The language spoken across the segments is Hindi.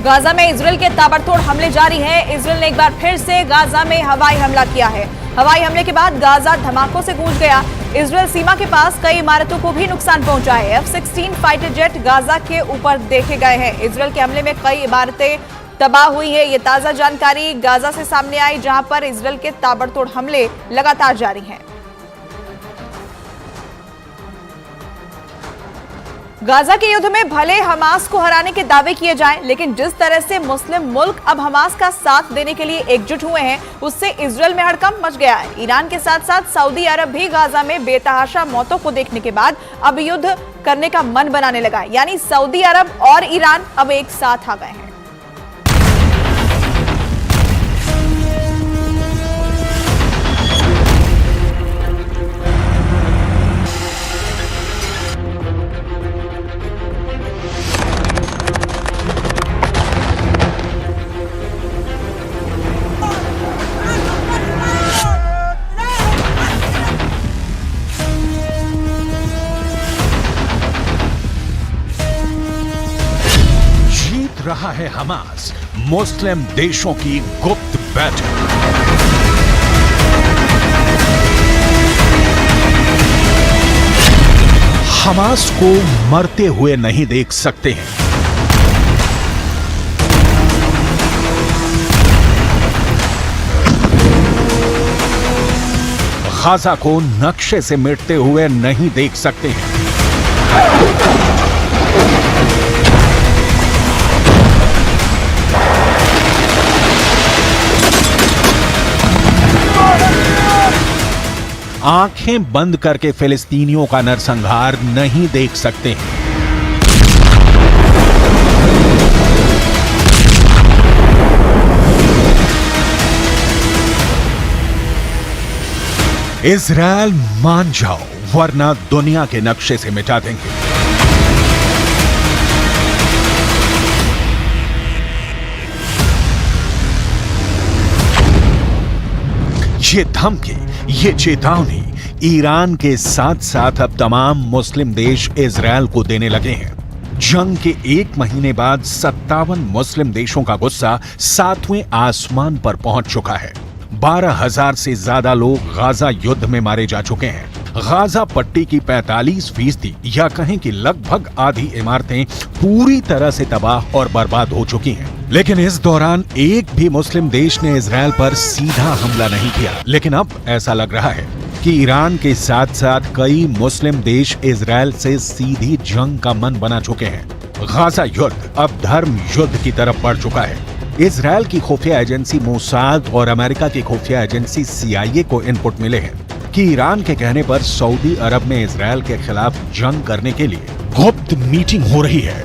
गाजा में इजरायल के ताबड़तोड़ हमले जारी हैं। इजरायल ने एक बार फिर से गाजा में हवाई हमला किया है। हवाई हमले के बाद गाजा धमाकों से गूंज गया। इजरायल सीमा के पास कई इमारतों को भी नुकसान पहुंचा है। F-16 फाइटर जेट गाजा के ऊपर देखे गए हैं। इजरायल के हमले में कई इमारतें तबाह हुई है। ये ताजा जानकारी गाजा से सामने आई, जहां पर इजरायल के ताबड़तोड़ हमले लगातार जारी हैं। गाजा के युद्ध में भले हमास को हराने के दावे किए जाएं, लेकिन जिस तरह से मुस्लिम मुल्क अब हमास का साथ देने के लिए एकजुट हुए हैं, उससे इजरायल में हड़कंप मच गया है। ईरान के साथ साथ सऊदी अरब भी गाजा में बेतहाशा मौतों को देखने के बाद अब युद्ध करने का मन बनाने लगा है। यानी सऊदी अरब और ईरान अब एक साथ आ गए हैं। रहा है हमास मुस्लिम देशों की गुप्त बैठक। हमास को मरते हुए नहीं देख सकते हैं। गाजा को नक्शे से मिटते हुए नहीं देख सकते हैं। आंखें बंद करके फिलिस्तीनियों का नरसंहार नहीं देख सकते हैं। इजरायल मान जाओ, वरना दुनिया के नक्शे से मिटा देंगे। ये धमकी, ये चेतावनी ईरान के साथ साथ अब तमाम मुस्लिम देश इजरायल को देने लगे हैं। जंग के 1 महीने बाद 57 मुस्लिम देशों का गुस्सा 7वें आसमान पर पहुंच चुका है। 12,000 से ज्यादा लोग गाजा युद्ध में मारे जा चुके हैं। गाजा पट्टी की 45% या कहें कि लगभग आधी इमारतें पूरी तरह से तबाह और बर्बाद हो चुकी हैं। लेकिन इस दौरान एक भी मुस्लिम देश ने इजरायल पर सीधा हमला नहीं किया। लेकिन अब ऐसा लग रहा है कि ईरान के साथ साथ कई मुस्लिम देश इजरायल से सीधी जंग का मन बना चुके हैं। गाजा युद्ध अब धर्म युद्ध की तरफ बढ़ चुका है। इजरायल की खुफिया एजेंसी मोसाद और अमेरिका की खुफिया एजेंसी CIA को इनपुट मिले हैं कि ईरान के कहने पर सऊदी अरब में इजरायल के खिलाफ जंग करने के लिए गुप्त मीटिंग हो रही है।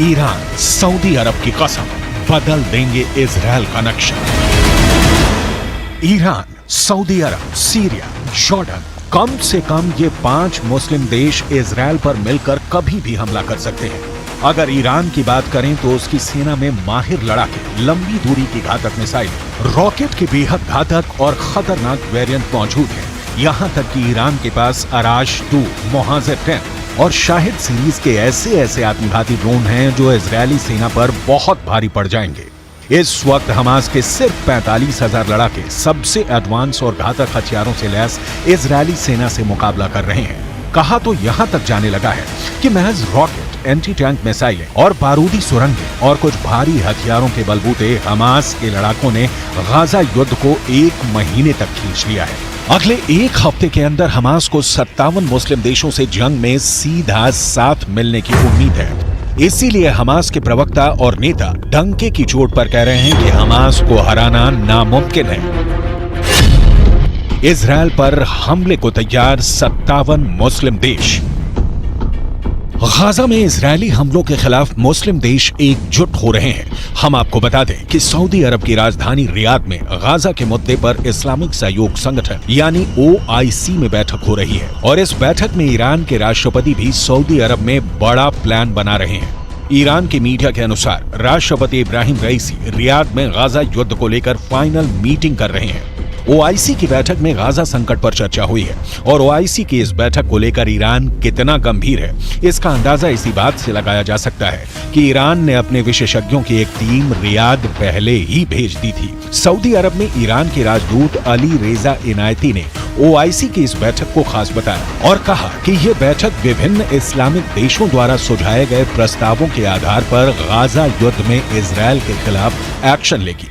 ईरान सऊदी अरब की कसम बदल देंगे इजरायल का नक्शा। ईरान, सऊदी अरब, सीरिया, जॉर्डन, कम से कम ये 5 मुस्लिम देश इजरायल पर मिलकर कभी भी हमला कर सकते हैं। अगर ईरान की बात करें तो उसकी सेना में माहिर लड़ाके, लंबी दूरी की घातक मिसाइल, रॉकेट के बेहद घातक और खतरनाक वेरिएंट मौजूद हैं। यहाँ तक कि ईरान के पास अराश 2, मोहाजिर 10 और शाहिद सीरीज के ऐसे आत्मघाती ड्रोन हैं जो इजरायली सेना पर बहुत भारी पड़ जाएंगे। इस वक्त हमास के सिर्फ 45,000 लड़ाके सबसे एडवांस और घातक हथियारों से लैस इजरायली सेना से मुकाबला कर रहे हैं। कहा तो यहाँ तक जाने लगा है कि महज रॉकेट, एंटी टैंक मिसाइलें और बारूदी सुरंगें और कुछ भारी हथियारों के बलबूते हमास के लड़ाकों ने गाजा युद्ध को 1 महीने तक खींच लिया है। अगले 1 हफ्ते के अंदर हमास को 57 मुस्लिम देशों से जंग में सीधा साथ मिलने की उम्मीद है। इसीलिए हमास के प्रवक्ता और नेता डंके की चोट पर कह रहे हैं कि हमास को हराना नामुमकिन है। इजराइल पर हमले को तैयार 57 मुस्लिम देश। गाजा में इजरायली हमलों के खिलाफ मुस्लिम देश एकजुट हो रहे हैं। हम आपको बता दें कि सऊदी अरब की राजधानी रियाद में गाजा के मुद्दे पर इस्लामिक सहयोग संगठन यानी OIC में बैठक हो रही है और इस बैठक में ईरान के राष्ट्रपति भी सऊदी अरब में बड़ा प्लान बना रहे हैं। ईरान की मीडिया के अनुसार राष्ट्रपति इब्राहिम रईसी रियाद में गाजा युद्ध को लेकर फाइनल मीटिंग कर रहे हैं। OIC की बैठक में गाजा संकट पर चर्चा हुई है और OIC की इस बैठक को लेकर ईरान कितना गंभीर है इसका अंदाजा इसी बात से लगाया जा सकता है कि ईरान ने अपने विशेषज्ञों की एक टीम रियाद पहले ही भेज दी थी। सऊदी अरब में ईरान के राजदूत अली रेजा इनायती ने OIC की इस बैठक को खास बताया और कहा कि ये बैठक विभिन्न इस्लामिक देशों द्वारा सुझाए गए प्रस्तावों के आधार पर गाजा युद्ध में इजरायल के खिलाफ एक्शन लेगी।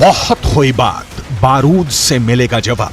बहुत हुई बात, बारूद से मिलेगा जवाब।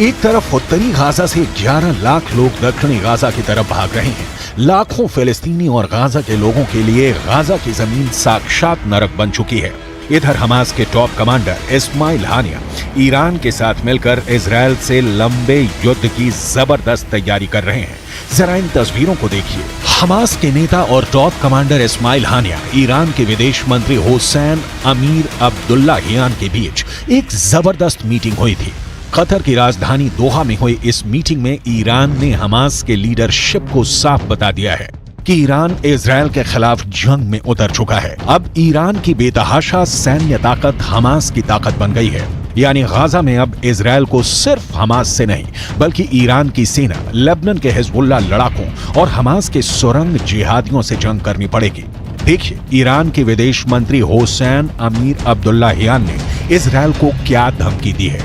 एक तरफ उत्तरी गाजा से 11 लाख लोग दक्षिणी गाजा की तरफ भाग रहे हैं। लाखों फिलिस्तीनी और गाजा के लोगों के लिए गाजा की जमीन साक्षात नरक बन चुकी है। इधर हमास के टॉप कमांडर इस्माइल हानिया ईरान के साथ मिलकर इजरायल से लंबे युद्ध की जबरदस्त तैयारी कर रहे हैं। जरा इन तस्वीरों को देखिए। हमास के नेता और टॉप कमांडर इस्माइल हानिया ईरान के विदेश मंत्री हुसैन अमीर अब्दुल्लाहियान के बीच एक जबरदस्त मीटिंग हुई थी। कतर की राजधानी दोहा में हुई इस मीटिंग में ईरान ने हमास के लीडरशिप को साफ बता दिया है कि ईरान इजरायल के खिलाफ जंग में उतर चुका है। अब ईरान की बेतहाशा सैन्य ताकत हमास की ताकत बन गई है। यानी गाजा में अब इजरायल को सिर्फ हमास से नहीं बल्कि ईरान की सेना, लेबनान के हिजबुल्लाह लड़ाकों और हमास के सुरंग जिहादियों से जंग करनी पड़ेगी। देखिए ईरान के विदेश मंत्री हुसैन अमीर अब्दुल्लाहियान ने इजरायल को क्या धमकी दी है।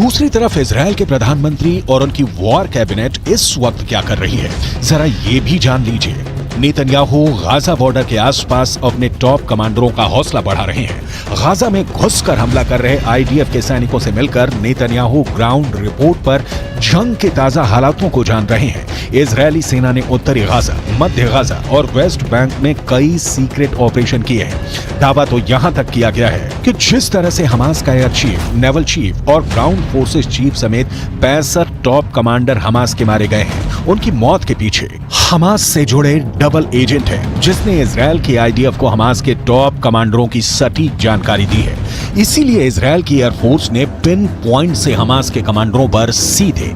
दूसरी तरफ इजरायल के प्रधानमंत्री और उनकी वॉर कैबिनेट इस वक्त क्या कर रही है, जरा ये भी जान लीजिए। नेतन्याहू गाजा बॉर्डर के आसपास अपने टॉप कमांडरों का हौसला बढ़ा रहे हैं। गाजा में घुसकर हमला कर रहे IDF के सैनिकों से मिलकर नेतन्याहू ग्राउंड रिपोर्ट पर जंग के ताजा हालातों को जान रहे हैं। इजरायली सेना ने उत्तरी गाजा, मध्य गाजा और वेस्ट बैंक में कई सीक्रेट ऑपरेशन किए हैं। दावा तो यहाँ तक किया गया है कि जिस तरह से हमास का एयर चीफ, नेवल चीफ और ग्राउंड फोर्सेस चीफ समेत 65 टॉप कमांडर हमास के मारे गए हैं, उनकी मौत के पीछे हमास से जुड़े डबल एजेंट है जिसने इजरायल की IDF को हमास के टॉप कमांडरों की सटीक जानकारी दी है। इसीलिए इजरायल की एयरफोर्स ने पिन पॉइंट से हमास के कमांडरों पर सीधे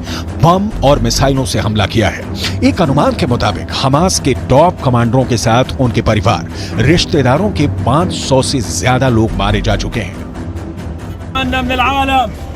बम और मिसाइलों से हमला किया है। एक अनुमान के मुताबिक हमास के टॉप कमांडरों के साथ उनके परिवार, रिश्तेदारों के 500 से ज्यादा लोग मारे जा चुके हैं।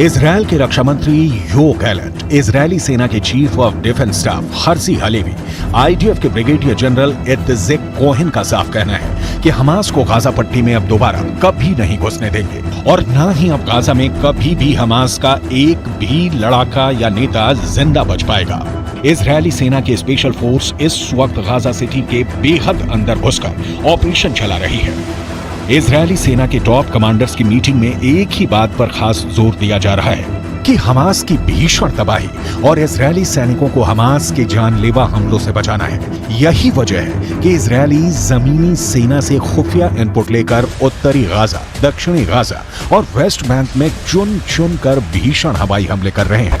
इजरायल के रक्षा मंत्री योव गैलेंट, इजरायली सेना के chief of defence staff Herzi Halevi, IDF के ब्रिगेडियर जनरल इत्ज़ेक कोहेन का साफ कहना है कि हमास को गाजा पट्टी में अब दोबारा कभी नहीं घुसने देंगे और न ही अब गाजा में कभी भी हमास का एक भी लड़ाका या नेता जिंदा बच पाएगा। इजरायली सेना की स्पेशल फोर्स इस वक्त गाजा सिटी के बेहद अंदर घुसकर ऑपरेशन चला रही है। इजरायली सेना के टॉप कमांडर्स की मीटिंग में एक ही बात पर खास जोर दिया जा रहा है कि हमास की भीषण तबाही और इजरायली सैनिकों को हमास के जानलेवा हमलों से बचाना है। यही वजह है कि इजरायली जमीनी सेना से खुफिया इनपुट लेकर उत्तरी गाजा, दक्षिणी गाजा और वेस्ट बैंक में चुन चुन कर भीषण हवाई हमले कर रहे हैं।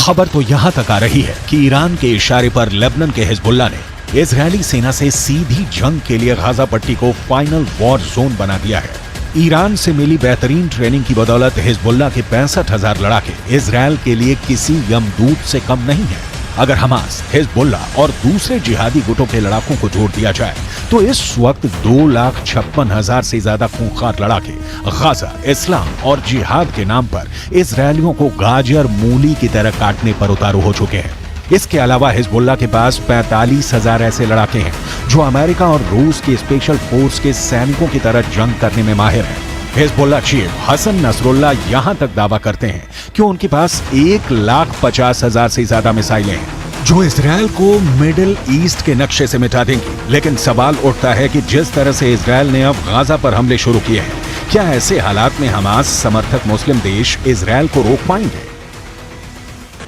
खबर तो यहां तक आ रही है कि ईरान के इशारे पर लेबनान के हिजबुल्लाह ने इजरायली सेना से सीधी जंग के लिए गाजा पट्टी को फाइनल वॉर जोन बना दिया है। ईरान से मिली बेहतरीन ट्रेनिंग की बदौलत हिजबुल्लाह के 65,000 लड़ाके इजरायल के लिए किसी यमदूत से कम नहीं है। अगर हमास, हिजबुल्लाह और दूसरे जिहादी गुटों के लड़ाकों को जोड़ दिया जाए तो इस वक्त 2,56,000 से ज्यादा खूंखार लड़ाके गाजा, इस्लाम और जिहाद के नाम पर इजरायलियों को गाजर मूली की तरह काटने पर उतारू हो चुके हैं। इसके अलावा हिजबुल्लाह के पास 45,000 ऐसे लड़ाके हैं जो अमेरिका और रूस की स्पेशल फोर्स के सैनिकों की तरह जंग करने में माहिर हैं। हिजबुल्लाह चीफ हसन नसरुल्लाह यहां तक दावा करते हैं कि उनके पास 1,50,000 से ज्यादा मिसाइलें हैं जो इजरायल को मिडिल ईस्ट के नक्शे से मिटा देंगी। लेकिन सवाल उठता है कि जिस तरह से इजरायल ने अब गाजा पर हमले शुरू किए हैं, क्या ऐसे हालात में हमास समर्थक मुस्लिम देश इजरायल को रोक पाएंगे?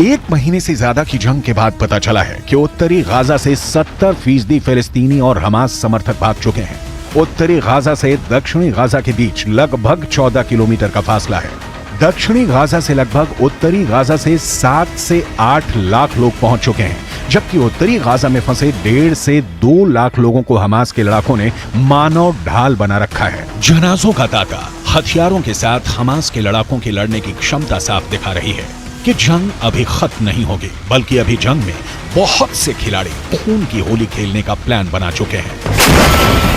एक महीने से ज्यादा की जंग के बाद पता चला है कि उत्तरी गाजा से 70% फिलिस्तीनी और हमास समर्थक भाग चुके हैं। उत्तरी गाजा से दक्षिणी गाजा के बीच लगभग 14 किलोमीटर का फासला है। दक्षिणी गाजा से लगभग उत्तरी गाजा से 7 से 8 लाख लोग पहुंच चुके हैं, जबकि उत्तरी गाजा में फंसे 1.5 से 2 लाख लोगों को हमास के लड़ाकों ने मानव ढाल बना रखा है। जनाजों का तांता हथियारों के साथ हमास के लड़ाकों की लड़ने की क्षमता साफ दिखा रही है कि जंग अभी खत्म नहीं होगी, बल्कि अभी जंग में बहुत से खिलाड़ी खून की होली खेलने का प्लान बना चुके हैं।